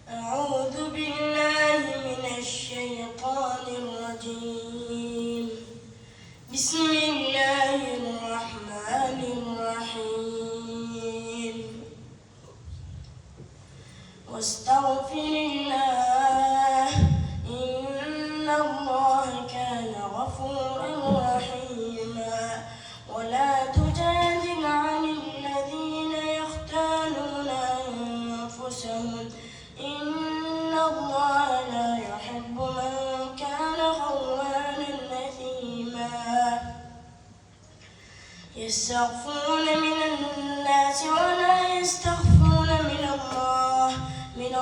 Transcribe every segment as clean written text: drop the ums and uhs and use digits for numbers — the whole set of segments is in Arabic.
أعوذ بالله من الشيطان الرجيم. بسم الله الرحمن الرحيم. واستغفر الله إن الله كان غفورا رحيما. ولا تجادل عن الذين يختانون أنفسهم إن الله لا يحب من كان خوانا أثيما. يستخفون من الناس ولا يستخفون من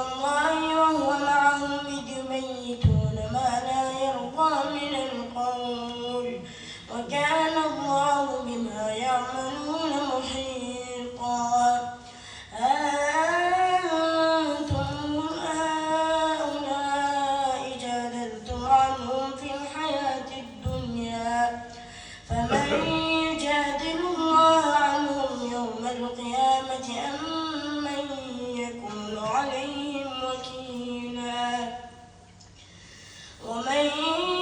الله وهو معهم إذ يبيتون ما لا يرضى من القول وكان الله بما يعملون محيطا. أنتم هؤلاء جادلتم عنهم في الحياة الدنيا فمن يجادل الله عنهم يوم القيامة أم من يكون عليهم وكيلا. ومن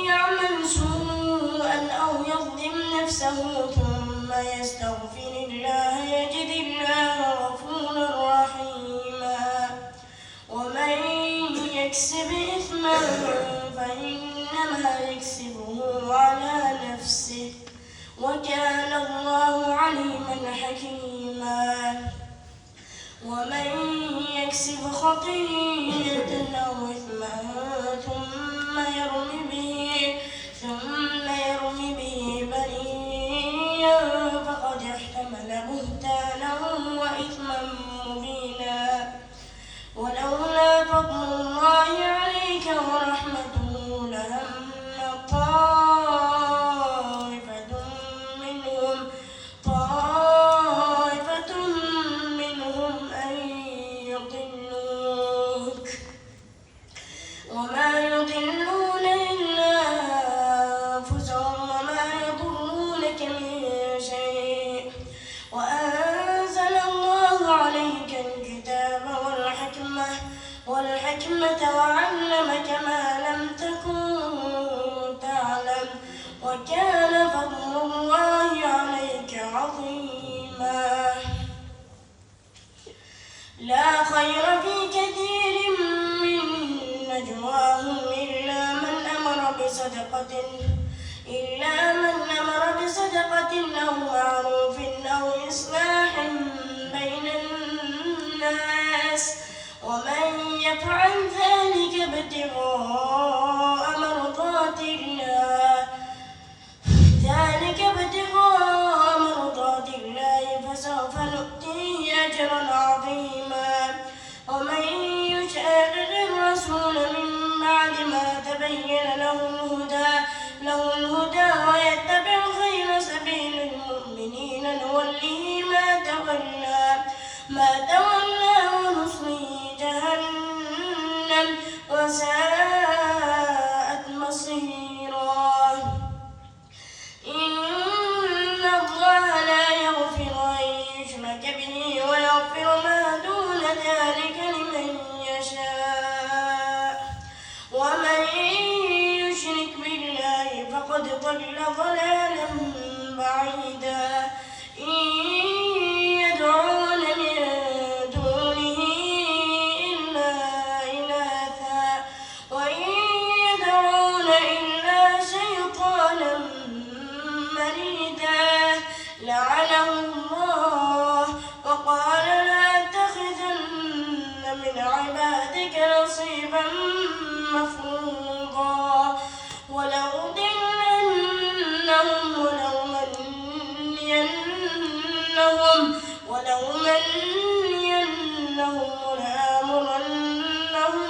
يعمل سوءا أو يظلم نفسه ثم يستغفر الله يجد الله غفورا رحيما. ومن يكسب إثما فإنما يكسبه على نفسه وكان الله عليما حكيما. ومن يكسب خطيئة أو إثما ثم يرم به بريئا فقد احتمل بهتانا وإثما مبينا. ولولا فضل الله عليك ورحمته لهم طائفة منهم أن يضلوك وما يضلون إلا أنفسهم وما يضرونك من شيء. وأنزل الله عليك الكتاب والحكمة وعلمك ما لم تكن تعلم وكان فضل الله عليك عظيما. لا خير في كثير من نجواهم إلا من أمر بصدقة أو معروف أو إصلاح بين الناس. ومن يفعل ذلك ابتغاء مرضات الله فسوف نؤتيه أجرا عظيما. ومن يشاقق الرسول من بعد ما تبين له الهدى ويتبع غير سبيل المؤمنين نوله ما تولى ونصله جهنم وساءت مصيرا. إن الله لا يغفر أن يشرك به ويغفر ما دون ذلك لمن يشاء. ومن يشرك بالله فقد ضل ضلالا بعيدا. إن يدعون من دونه إلا إناثا وإن يدعون إلا شيطانا مريدا لعنه الله وقال لأتخذن من عبادك نصيبا مفروضا. ولأضلنهم ولأمنينهم ولآمرنهم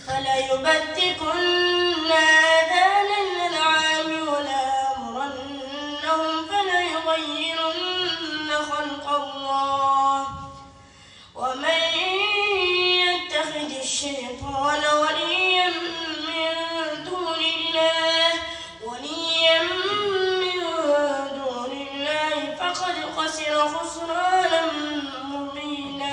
فليبتكن آذان الأنعام ولآمرنهم فليغيرن خلق الله. ومن يتخذ الشيطان وليا من دون الله فقد خسر خسرانا مبينا.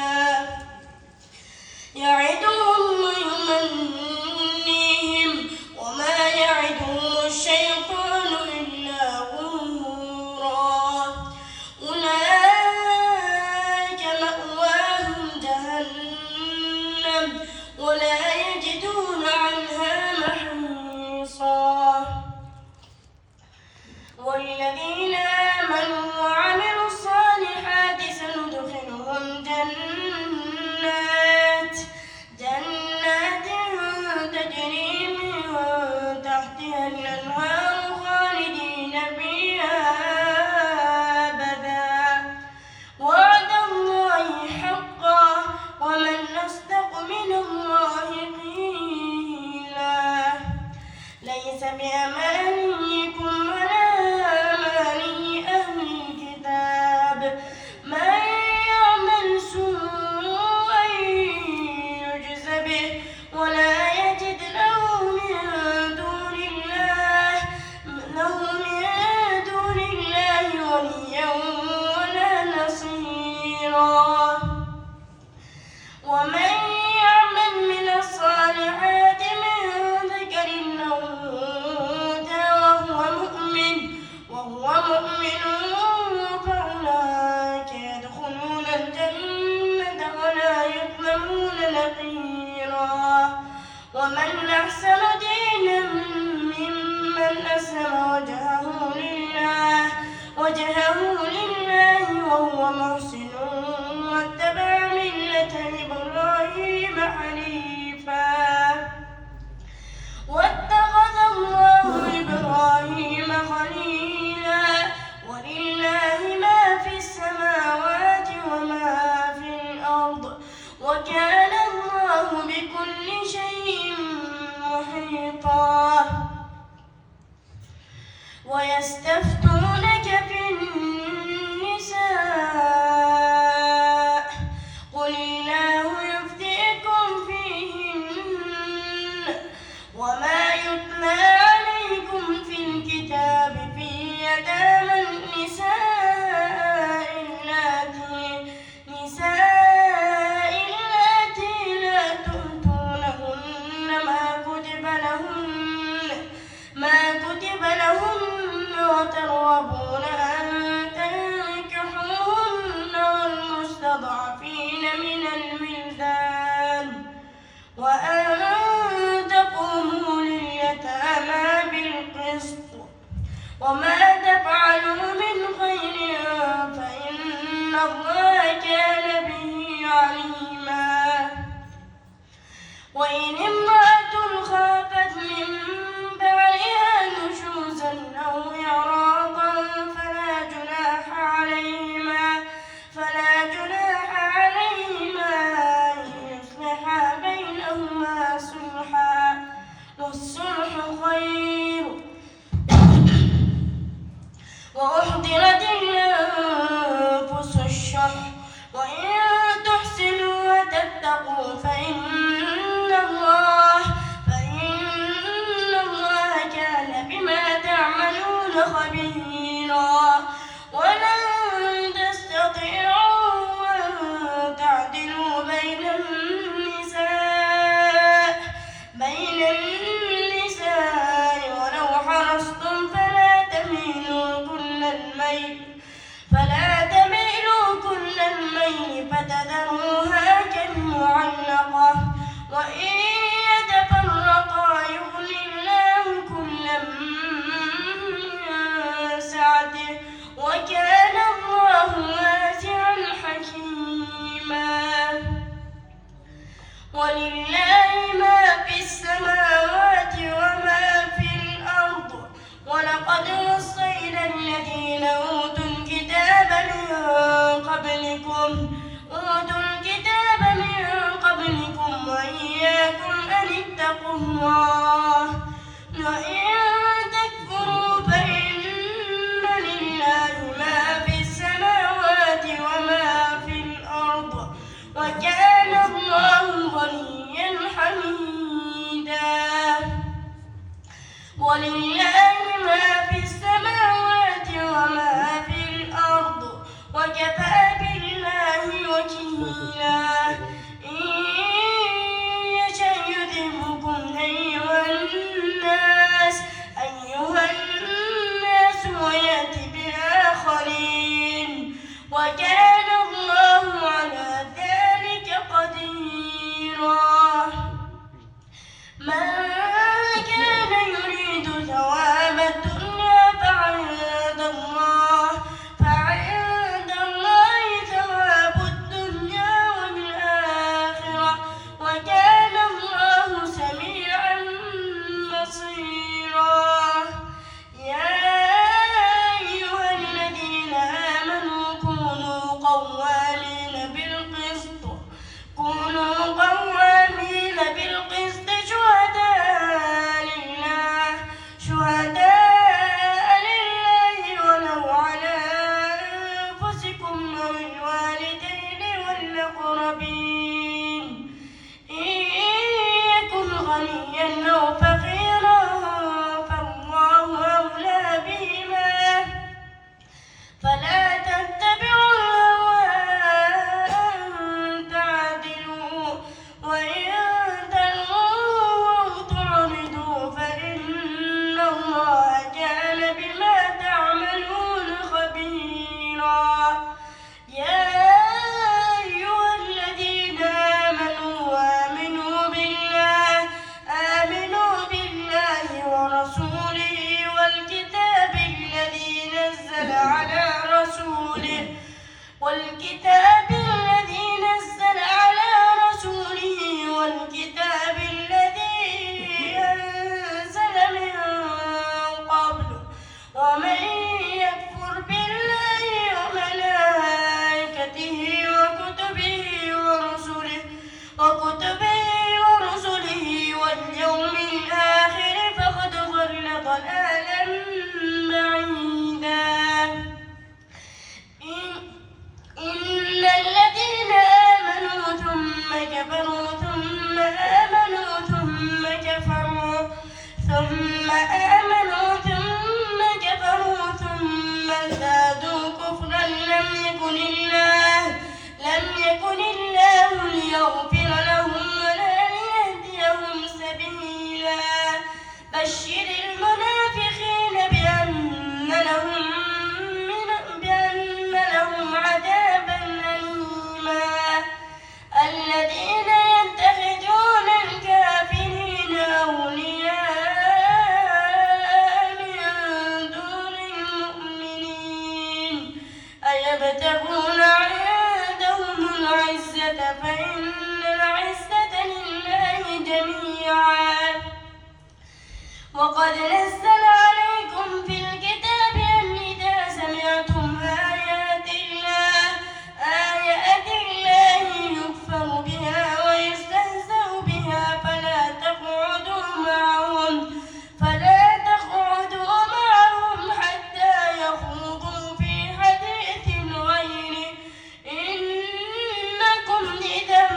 خيرا ومن يعمل من الصالحات من ذكر أو أنثى وهو مؤمن فأولئك يدخلون الجنة ولا يظلمون نقيرا ومن أحسن دينا ممن أسلم وجهه لله وهو محسن واتبع ملة إبراهيم حنيفا واتخذ الله إبراهيم خليلا ولله ما في السماوات وما في الأرض وكان الله بكل شيء محيطا ويستفتونك في النساء قل الله يفتيكم فيهن وما يتلى عليكم في الكتاب في يتامى النساء اللاتي لا تؤتونهن ما كتب لهن وترغبون أن تنكحوهن والمستضعفين من الولدان وأن تقوموا لليتامى بالقسط وما تفعلوا من خير فإن الله كان به عليما وإن امرأة خافت من بعلها نشوزا أو إعراضا فلا جناح عليهما أن يصلحا بينهما صلحا والصلح خير وأحضرت الأنفس الشح وإن تحسنوا وتتقوا فإن الله كان بما تعملون خبيرا ولن تستطيعوا أن تعدلوا بين النساء ولو حرصتم فلا تميلوا كل الميل فتذروها كالمعلقة وإن يتفرقا يغن الله كلا من سعته وكان الله واسعا حكيما ولله ما في السماوات وما في الأرض ولقد وصينا الذين أوتوا الكتاب من قبلكم وإياكم أن اتقوا الله وإن تكفروا فإن لله ما في السماوات وما في الأرض وكان الله غنيا حميدا ولله ما في السماوات وما في الأرض وكفى بالله وكيلا إن يشأ يذهبكم أيها الناس ويأتي بآخرين وكان الله على ذلك قديرا من كان يريد ثواب الدنيا فعند الله ثواب الدنيا والآخرة وكان الله سميعا بصيرا يا أيها الذين آمنوا كونوا قوامين بالقسط شهداء لله ولو على أنفسكم أو الوالدين والأقربين إن يكن غنيا أو فقيرا فالله أولى بهما فلا تتبعوا الهوى كفروا ثم آمنوا ثم كفروا ثم آمنوا ثم كفروا ثم ازدادوا كفرا لم يكن الله ليغفر لهم ولا ليهديهم سبيلا بشر المنافقين بأن لهم عذابا أليما الذين يتخذون الكافرين أولياء من دون المؤمنين أيبتغون عندهم العزة فإن العزة لله جميعا وقد نزل عليكم في الكتاب أن إذا سمعتم آيات الله يكفر بها ويستهزأ بها فلا تقعدوا معهم حتى يخوضوا في حديث غيره إنكم إذا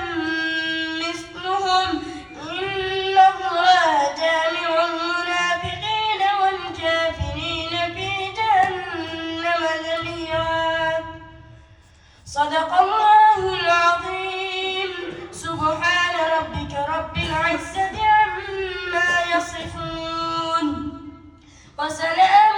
مثلهم إن الله جامع المنافقين والكافرين في جهنم جميعا صدق الله العظيم سبحان ربك رب العزة عما يصفون وسلام